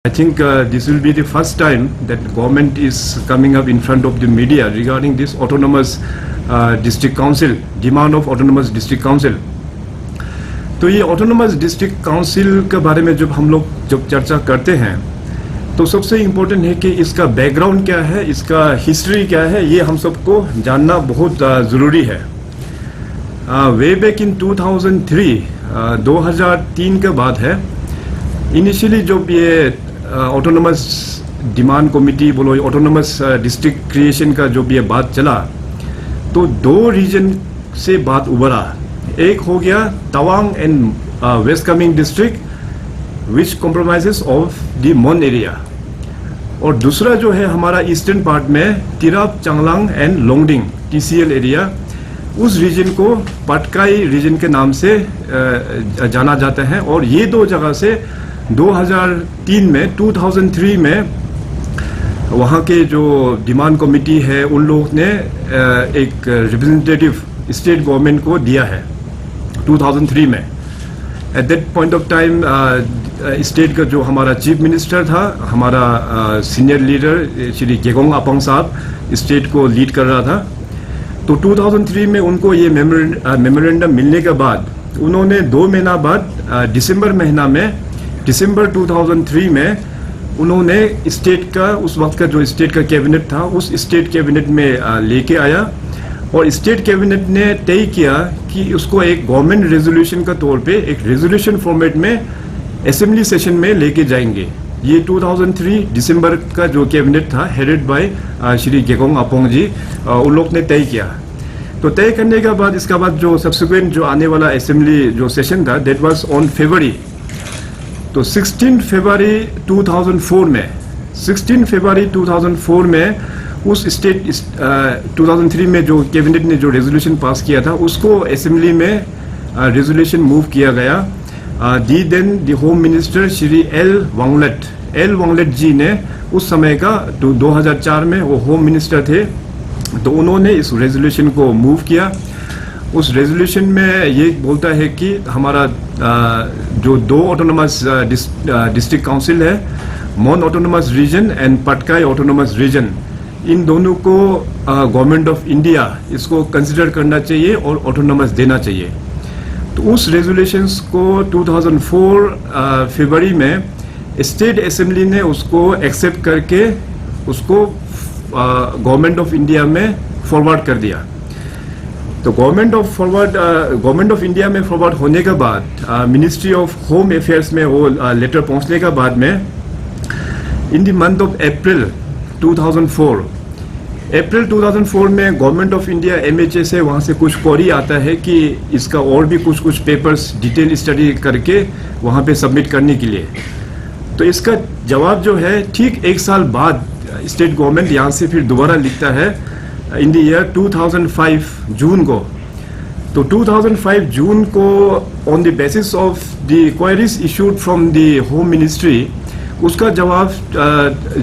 I think this will be the first time that government is coming up in front of the media regarding this autonomous district council, demand of autonomous district council. तो ये autonomous district council के बारे में जब हम लोग चर्चा करते हैं तो सबसे इम्पोर्टेंट है कि इसका बैकग्राउंड क्या है, इसका हिस्ट्री क्या है, ये हम सबको जानना बहुत ज़रूरी है। वे बैक इन 2003 के बाद है। इनिशियली जब ये ऑटोनोमस डिमांड कमिटी बोलो, ऑटोनोमस डिस्ट्रिक्ट क्रिएशन का जब ये बात चला तो दो रीजन से बात उभरा। एक हो गया Tawang and west Kameng district which compromises of the Mon area, और दूसरा जो है हमारा ईस्टर्न पार्ट में Tirap, Changlang and Longding TCL area, उस रीजन को पटकाई रीजन के नाम से जाना जाता है। और ये दो जगह से 2003 में वहाँ के जो डिमांड कमिटी है उन लोगों ने एक रिप्रेजेंटेटिव स्टेट गवर्नमेंट को दिया है 2003 में। At that point of time state का जो हमारा चीफ मिनिस्टर था, हमारा सीनियर लीडर श्री गेगोंग अपांग साहब स्टेट को लीड कर रहा था। तो 2003 में उनको ये मेमोरेंडम मिलने के बाद उन्होंने 2 महीना बाद दिसंबर 2003 में उन्होंने स्टेट का, उस वक्त का जो स्टेट का कैबिनेट था, उस स्टेट कैबिनेट में लेके आया और स्टेट कैबिनेट ने तय किया कि उसको एक गवर्नमेंट रेजोल्यूशन का तौर पे एक रेजोल्यूशन फॉर्मेट में असेंबली सेशन में लेके जाएंगे। ये 2003 दिसंबर का जो कैबिनेट था हेडेड बाय श्री गेगोंग अपोंग जी, उन लोग ने तय किया। तो तय करने के बाद इसका बाद जो सब्सिक्वेंट जो आने वाला असेंबली जो सेशन था दैट वाज ऑन फरवरी। तो 16 फरवरी 2004 में उस स्टेट 2003 में जो कैबिनेट ने जो रेजोल्यूशन पास किया था उसको असेंबली में रेजोल्यूशन मूव किया गया। The then the home minister Shri L Wanglet ji ने, उस समय का 2004 में वो होम मिनिस्टर थे, तो उन्होंने इस रेजोल्यूशन को मूव किया। उस रेजोल्यूशन में ये बोलता है कि हमारा जो दो ऑटोनोमस डिस्ट्रिक्ट काउंसिल है, Mon autonomous region and Patkai autonomous region, इन दोनों को गवर्नमेंट ऑफ इंडिया इसको कंसिडर करना चाहिए और ऑटोनोमस देना चाहिए। तो उस रेजोल्यूशंस को 2004 फरवरी में स्टेट असेंबली ने उसको एक्सेप्ट करके उसको गवर्नमेंट ऑफ इंडिया में फॉरवर्ड कर दिया। तो गवर्नमेंट ऑफ इंडिया में फॉरवर्ड होने के बाद मिनिस्ट्री ऑफ होम अफेयर्स में वो लेटर पहुंचने के बाद में in the month of April 2004 में गवर्नमेंट ऑफ इंडिया MHA से वहाँ से कुछ क्वेरी आता है कि इसका और भी कुछ पेपर्स डिटेल स्टडी करके वहाँ पे सबमिट करने के लिए। तो इसका जवाब जो है ठीक 1 साल बाद स्टेट गवर्नमेंट यहाँ से फिर दोबारा लिखता है इन द ईयर 2005 जून को। तो 2005 जून को on the basis of the queries issued from the home ministry, उसका जवाब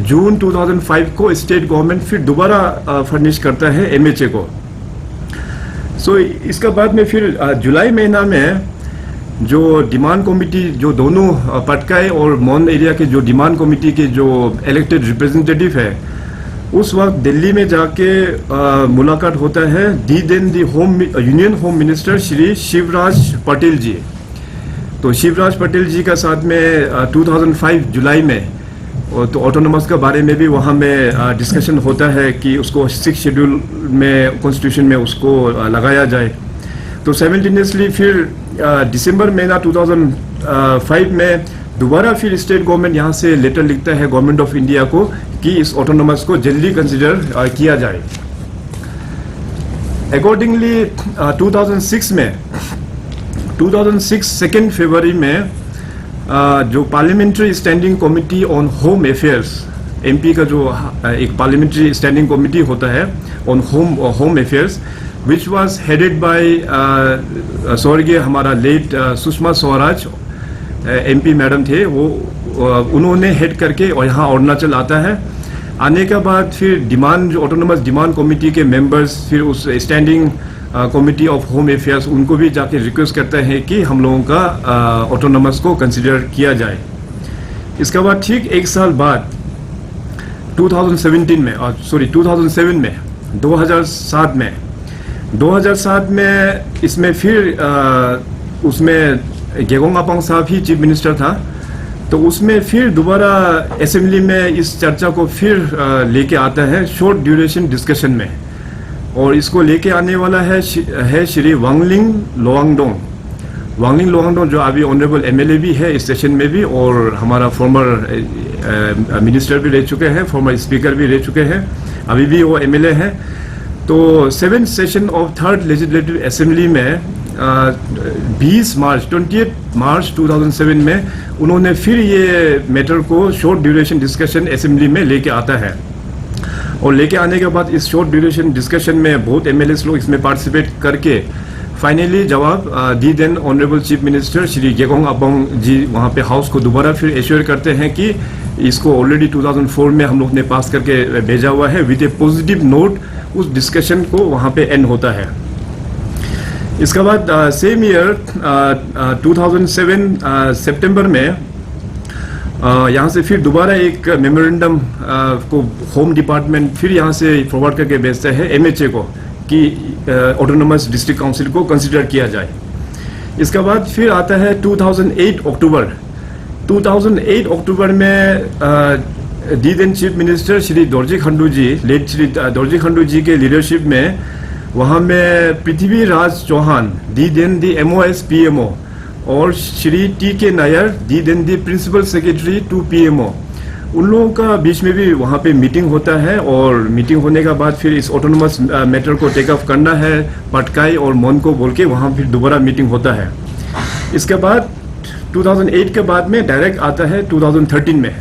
जून 2005 को स्टेट गवर्नमेंट फिर दोबारा फर्निश करता है MHA को। सो इसका बाद में फिर जुलाई महीना में जो डिमांड कमिटी, जो दोनों पटकाई और मोन एरिया के जो डिमांड कमिटी के जो इलेक्टेड रिप्रेजेंटेटिव है, उस वक्त दिल्ली में जाके मुलाकात होता है the then the union home minister Shri Shivraj Patel ji. तो शिवराज पटेल जी का साथ में 2005 जुलाई में तो ऑटोनोमस के बारे में भी वहाँ में डिस्कशन होता है कि उसको 6 शेड्यूल में कॉन्स्टिट्यूशन में उसको लगाया जाए। तो साइमल्टेनियसली फिर दिसंबर महीना 2005 में दोबारा फिर स्टेट गवर्नमेंट यहाँ से लेटर लिखता है गवर्नमेंट ऑफ इंडिया को कि इस ऑटोनोमस को जल्दी कंसिडर किया जाए। अकॉर्डिंगली 2006 2 फरवरी में जो parliamentary standing committee on home affairs, MP का जो एक पार्लियामेंट्री स्टैंडिंग कमिटी होता है on home affairs, which was headed by स्वर्गीय हमारा late Sushma Swaraj MP madam थे, वो उन्होंने हेड करके और यहाँ अरुणाचल आता है। आने के बाद फिर जो ऑटोनोमस डिमांड कमिटी के मेंबर्स फिर उस standing committee of home affairs उनको भी जाके रिक्वेस्ट करते हैं कि हम लोगों का ऑटोनोमस को कंसिडर किया जाए। इसके बाद ठीक एक साल बाद 2017 में, सॉरी 2007 में, 2007 में इसमें फिर उसमें गेगोंग अपांग साहब ही चीफ मिनिस्टर था, तो उसमें फिर दोबारा असेंबली में इस चर्चा को फिर लेके आता है शॉर्ट ड्यूरेशन डिस्कशन में, और इसको लेके आने वाला है श्री वांगलिंग लोवांगडोंग जो अभी ऑनरेबल एमएलए भी है इस सेशन में भी, और हमारा फॉर्मर मिनिस्टर भी रह चुके हैं, फॉर्मर स्पीकर भी रह चुके हैं, अभी भी वो एमएलए हैं। तो 7th session of 3rd legislative assembly में 20 मार्च 2007 में उन्होंने फिर ये मैटर को शॉर्ट ड्यूरेशन डिस्कशन असेंबली में लेके आता है, और लेके आने के बाद इस शॉर्ट ड्यूरेशन डिस्कशन में बहुत एमएलएस लोग इसमें पार्टिसिपेट करके फाइनली जवाब the then honourable chief minister Shri Gegong Apang ji वहाँ पे हाउस को दोबारा फिर एश्योर करते हैं कि इसको ऑलरेडी 2004 में हम लोग ने पास करके भेजा हुआ है विद ए पॉजिटिव नोट। उस डिस्कशन को वहाँ पे एंड होता है। इसके बाद सेम ईयर 2007 सितंबर में यहाँ से फिर दोबारा एक मेमोरेंडम को होम डिपार्टमेंट फिर यहाँ से फॉरवर्ड करके भेजता है एमएचए को कि ऑटोनोमस डिस्ट्रिक्ट काउंसिल को कंसिडर किया जाए। इसके बाद फिर आता है 2008 अक्टूबर में the then chief minister Shri Dorjee Khandu ji, late Shri Dorjee Khandu ji के लीडरशिप में वहाँ में Prithviraj Chauhan the then the MOS PMO और Shri TK Nair the then the principal secretary to PMO, उन लोगों का बीच में भी वहाँ पे मीटिंग होता है, और मीटिंग होने के बाद फिर इस ऑटोनोमस मैटर को टेक अप करना है पटकाई और मोन को बोल के वहाँ फिर दोबारा मीटिंग होता है। इसके बाद 2008 के बाद में डायरेक्ट आता है 2013 में।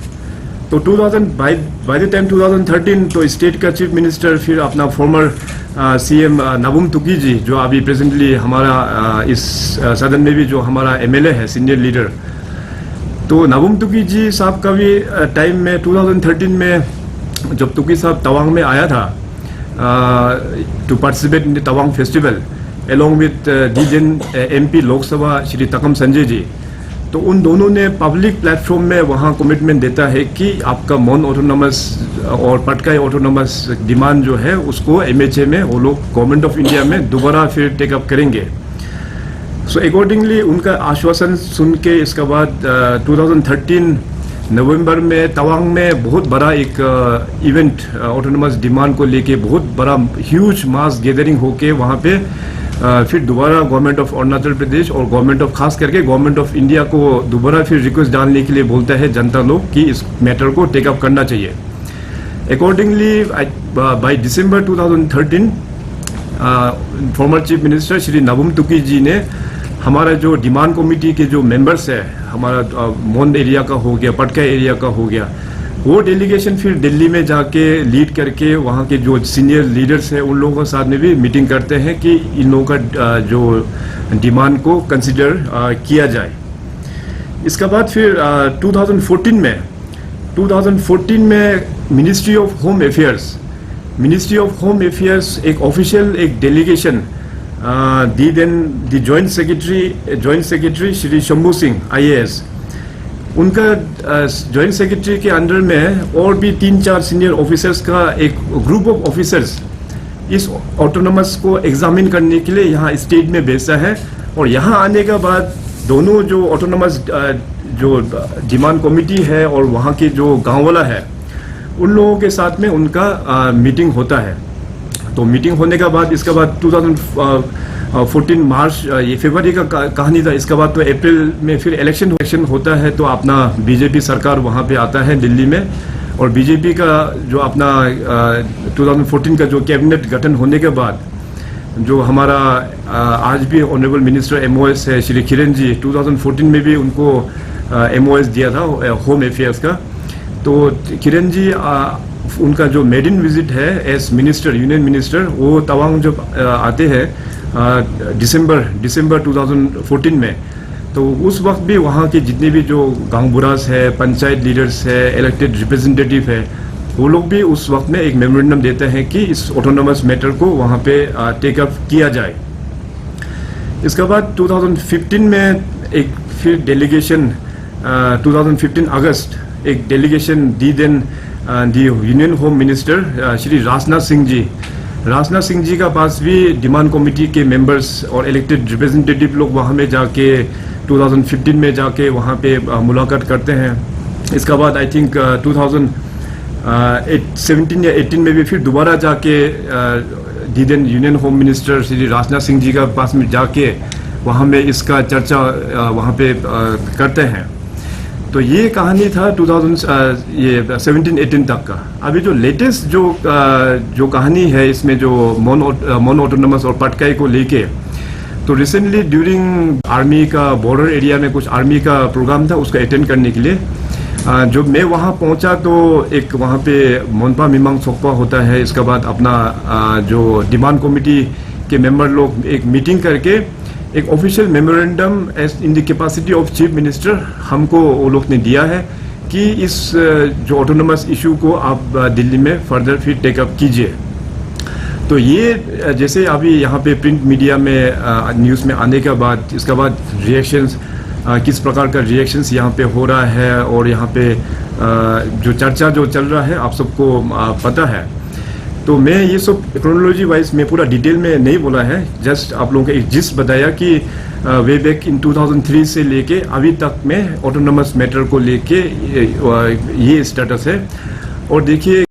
तो बाय द टाइम 2013 तो स्टेट का चीफ मिनिस्टर फिर अपना फॉर्मर CM नाबम तुकी जी जो अभी प्रेजेंटली हमारा इस सदन में भी जो हमारा MLA है सीनियर लीडर, तो नाबम तुकी जी साहब का भी टाइम में 2013 में जब तुकी साहब तवांग में आया था to participate in the Tawang festival along with the then MP Lok Sabha Shri Takam Sanjay ji, तो उन दोनों ने पब्लिक प्लेटफॉर्म में वहाँ कमिटमेंट देता है कि आपका मोन ऑटोनोमस और पटकाई ऑटोनोमस डिमांड जो है उसको MHA में वो लोग गवर्नमेंट ऑफ इंडिया में दोबारा फिर टेकअप करेंगे। सो अकॉर्डिंगली उनका आश्वासन सुन के इसके बाद 2013 नवंबर में तवांग में बहुत बड़ा एक इवेंट ऑटोनोमस डिमांड को लेके बहुत बड़ा ह्यूज मास गैदरिंग होके वहाँ पे फिर दोबारा गवर्नमेंट ऑफ अरुणाचल प्रदेश और गवर्नमेंट ऑफ खास करके गवर्नमेंट ऑफ इंडिया को दोबारा फिर रिक्वेस्ट डालने के लिए बोलता है जनता लोग कि इस मैटर को टेकअप करना चाहिए। Accordingly by December 2013 former chief minister Shri Nabam Tuki ji ने हमारा जो डिमांड कमेटी के जो मेंबर्स है, हमारा मोन एरिया का हो गया, पटका एरिया का हो गया, वो डेलीगेशन फिर दिल्ली में जाके लीड करके वहाँ के जो सीनियर लीडर्स हैं उन लोगों के साथ में भी मीटिंग करते हैं कि इन लोगों का जो डिमांड को कंसिडर किया जाए। इसके बाद फिर 2014 में मिनिस्ट्री ऑफ होम अफेयर्स एक ऑफिशियल एक delegation the then the joint secretary Shri Shambhu Singh IAS, उनका जॉइंट सेक्रेटरी के अंडर में और भी 3-4 सीनियर ऑफिसर्स का एक ग्रुप ऑफ ऑफिसर्स इस ऑटोनोमस को एग्जामिन करने के लिए यहाँ स्टेट में भेजता है, और यहाँ आने के बाद दोनों जो ऑटोनोमस जो डिमांड कमेटी है और वहाँ के जो गाँव वाला है उन लोगों के साथ में उनका मीटिंग होता है। तो मीटिंग होने के बाद इसके बाद 2014 मार्च ये फरवरी का कहानी था। इसके बाद तो अप्रैल में फिर इलेक्शन होता है, तो अपना बीजेपी सरकार वहाँ पे आता है दिल्ली में, और बीजेपी का जो अपना 2014 का जो कैबिनेट गठन होने के बाद जो हमारा आज भी ऑनरेबल मिनिस्टर MOS है श्री किरण जी, 2014 में भी उनको MOS दिया था होम अफेयर्स का। तो किरण जी उनका जो मेडिन विजिट है एज मिनिस्टर, यूनियन मिनिस्टर, वो तवांग जब आते हैं दिसंबर 2014 में, तो उस वक्त भी वहाँ के जितने भी जो गांव बुरास है, पंचायत लीडर्स है, इलेक्टेड रिप्रेजेंटेटिव है, वो लोग भी उस वक्त में एक मेमोरेंडम देते हैं कि इस ऑटोनोमस मैटर को वहाँ पे टेकअप किया जाए। इसके बाद 2015 में एक फिर डेलीगेशन 2015 अगस्त एक delegation the then the union home minister Shri Rajnath Singh ji का पास भी डिमांड कमेटी के मेंबर्स और इलेक्टेड रिप्रेजेंटेटिव लोग वहाँ में जाके 2015 में जाके वहाँ पे मुलाकात करते हैं। इसका बाद आई थिंक 2017 या 18 में भी फिर दोबारा जाके the then union home minister Shri Rajnath Singh ji का पास में जाके वहाँ में इसका चर्चा वहाँ पे करते हैं। तो ये कहानी था 2017-18 तक का। अभी जो लेटेस्ट जो कहानी है इसमें जो मोन ऑटोनोमस और पटकाई को लेके, तो रिसेंटली ड्यूरिंग आर्मी का बॉर्डर एरिया में कुछ आर्मी का प्रोग्राम था, उसका अटेंड करने के लिए जब मैं वहाँ पहुँचा तो एक वहाँ पे मोनपा मिमांग सोकपा होता है। इसके बाद अपना जो डिमांड कमेटी के मेंबर लोग एक मीटिंग करके एक official memorandum in the capacity of chief minister हमको वो लोग ने दिया है कि इस जो ऑटोनोमस इशू को आप दिल्ली में फर्दर फिर टेकअप कीजिए। तो ये जैसे अभी यहाँ पे प्रिंट मीडिया में न्यूज़ में आने के बाद इसके बाद रिएक्शंस किस प्रकार का रिएक्शंस यहाँ पे हो रहा है और यहाँ पे जो चर्चा जो चल रहा है आप सबको पता है। तो मैं ये सब क्रोनोलॉजी वाइज में पूरा डिटेल में नहीं बोला है, जस्ट आप लोगों को एक जिस्ट बताया कि वे बैक इन 2003 से लेके अभी तक में ऑटोनोमस मैटर को लेके ये स्टेटस है। और देखिए